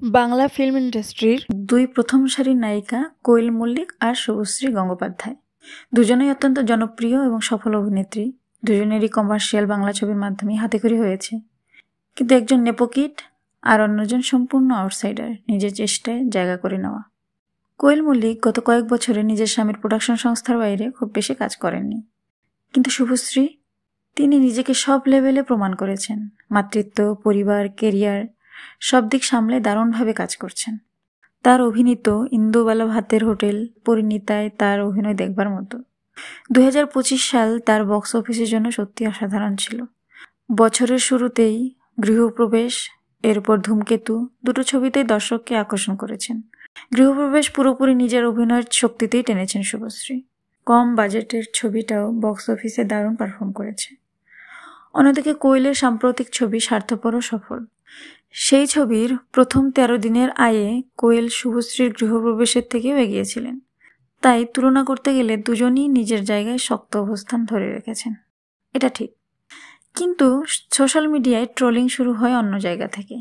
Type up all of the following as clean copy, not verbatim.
Bangla film ইন্ডাস্ট্রির দুই প্রথম সারির নায়িকা কোয়েল মল্লিক আর শুভশ্রী গঙ্গোপাধ্যায়। দুজনেই অত্যন্ত জনপ্রিয় এবং সফল অভিনেত্রী। দুজনেরই কমার্শিয়াল বাংলা ছবির মাধ্যমে হাতেখড়ি হয়েছে, কিন্তু একজন নেপোকিট আর অন্যজন সম্পূর্ণ আউটসাইডার, নিজের চেষ্টায় জায়গা করে নেওয়া। কোয়েল মল্লিক গত কয়েক বছরে নিজের স্বামীর প্রোডাকশন সংস্থার বাইরে খুব বেশি কাজ করেননি, কিন্তু শুভশ্রী তিনি নিজেকে সব লেভেলে প্রমাণ করেছেন। মাতৃত্ব, পরিবার, কেরিয়ার সব দিক সামলে দারুণভাবে কাজ করছেন। তার অভিনীত ইন্দুবালা ভাতের হোটেল, পরিণীতায় তার অভিনয় দেখবার মতো। 2025 সাল তার বক্স অফিসের জন্য সত্যি অসাধারণ ছিল। বছরের শুরুতেই গৃহপ্রবেশ, এরপর ধূমকেতু, দুটো ছবিতেই দর্শককে আকর্ষণ করেছেন। গৃহপ্রবেশ পুরোপুরি নিজের অভিনয়ের শক্তিতেই টেনেছেন শুভশ্রী। কম বাজেটের ছবিটাও বক্স অফিসে দারুণ পারফর্ম করেছে। অন্যদিকে কোয়েলের সাম্প্রতিক ছবি স্বার্থপরও সফল। সেই ছবির প্রথম 13 দিনের আয়ে কোয়েল শুভশ্রীর গৃহপ্রবেশের থেকেও এগিয়েছিলেন। তাই তুলনা করতে গেলে দুজনই নিজের জায়গায় শক্ত অবস্থান ধরে রেখেছেন, এটা ঠিক। কিন্তু সোশ্যাল মিডিয়ায় ট্রোলিং শুরু হয় অন্য জায়গা থেকে।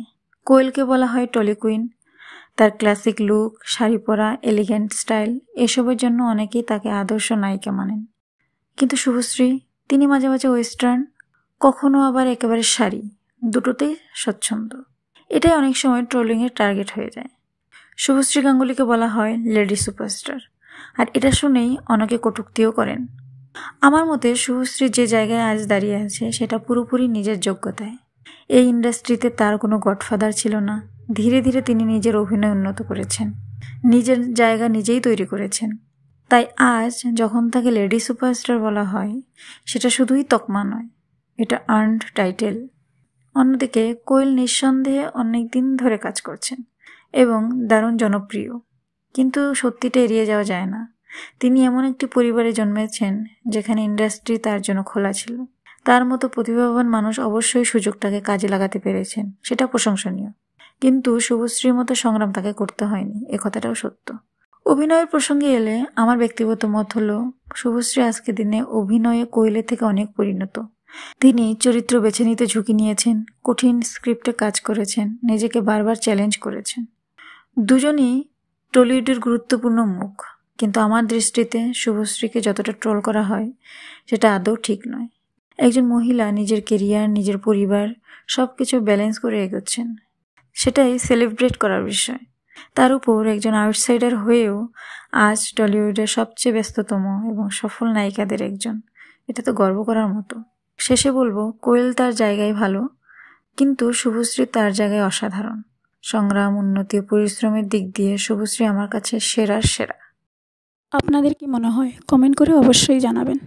কোয়েলকে বলা হয় টলি কুইন। তার ক্লাসিক লুক, শাড়ি পরা, এলিগেন্ট স্টাইল, এসবের জন্য অনেকেই তাকে আদর্শ নায়িকা মানেন। কিন্তু শুভশ্রী, তিনি মাঝে মাঝে ওয়েস্টার্ন, কখনো আবার একেবারে শাড়ি, দুটোতেই স্বচ্ছন্দ। এটাই অনেক সময় ট্রোলিংয়ের টার্গেট হয়ে যায়। শুভশ্রী গাঙ্গুলিকে বলা হয় লেডি সুপারস্টার, আর এটা শুনেই অনেকে কটূক্তিও করেন। আমার মতে শুভশ্রী যে জায়গায় আজ দাঁড়িয়ে আছে সেটা পুরোপুরি নিজের যোগ্যতায়। এই ইন্ডাস্ট্রিতে তার কোনো গডফাদার ছিল না। ধীরে ধীরে তিনি নিজের অভিনয় উন্নত করেছেন, নিজের জায়গা নিজেই তৈরি করেছেন। তাই আজ যখন তাকে লেডি সুপারস্টার বলা হয়, সেটা শুধুই তকমা নয়, এটা আর্নড টাইটেল। অন্যদিকে কোয়েল নিঃসন্দেহে অনেক দিন ধরে কাজ করছেন এবং দারুণ জনপ্রিয়, কিন্তু সত্যিটা এড়িয়ে যাওয়া যায় না। তিনি এমন একটি পরিবারে জন্মেছেন যেখানে ইন্ডাস্ট্রি তার জন্য খোলা ছিল। তার মতো প্রতিভাবান মানুষ অবশ্যই সুযোগটাকে কাজে লাগাতে পেরেছেন, সেটা প্রশংসনীয়। কিন্তু শুভশ্রীর মতো সংগ্রাম তাকে করতে হয়নি, এ কথাটাও সত্য। অভিনয়ের প্রসঙ্গে এলে আমার ব্যক্তিগত মত হলো, শুভশ্রী আজকের দিনে অভিনয়ে কোয়েলের থেকে অনেক পরিণত। তিনি চরিত্র বেছে নিতে ঝুঁকি নিয়েছেন, কঠিন স্ক্রিপ্টে কাজ করেছেন, নিজেকে বারবার চ্যালেঞ্জ করেছেন। দুজনই টলিউডের গুরুত্বপূর্ণ মুখ, কিন্তু আমার দৃষ্টিতে শুভশ্রীকে যতটা ট্রোল করা হয় সেটা আদৌ ঠিক নয়। একজন মহিলা নিজের কেরিয়ার, নিজের পরিবার সব কিছু ব্যালেন্স করে এগোচ্ছেন, সেটাই সেলিব্রেট করার বিষয়। তার উপর একজন আউটসাইডার হয়েও আজ টলিউডের সবচেয়ে ব্যস্ততম এবং সফল নায়িকাদের একজন, এটা তো গর্ব করার মতো। শেষে বলবো, কোয়েল তার জায়গায় ভালো, কিন্তু শুভশ্রী তার জায়গায় অসাধারণ। সংগ্রাম, উন্নতি ও পরিশ্রমের দিক দিয়ে শুভশ্রী আমার কাছে সেরা। আপনাদের কি মনে হয়? কমেন্ট করে অবশ্যই জানাবেন।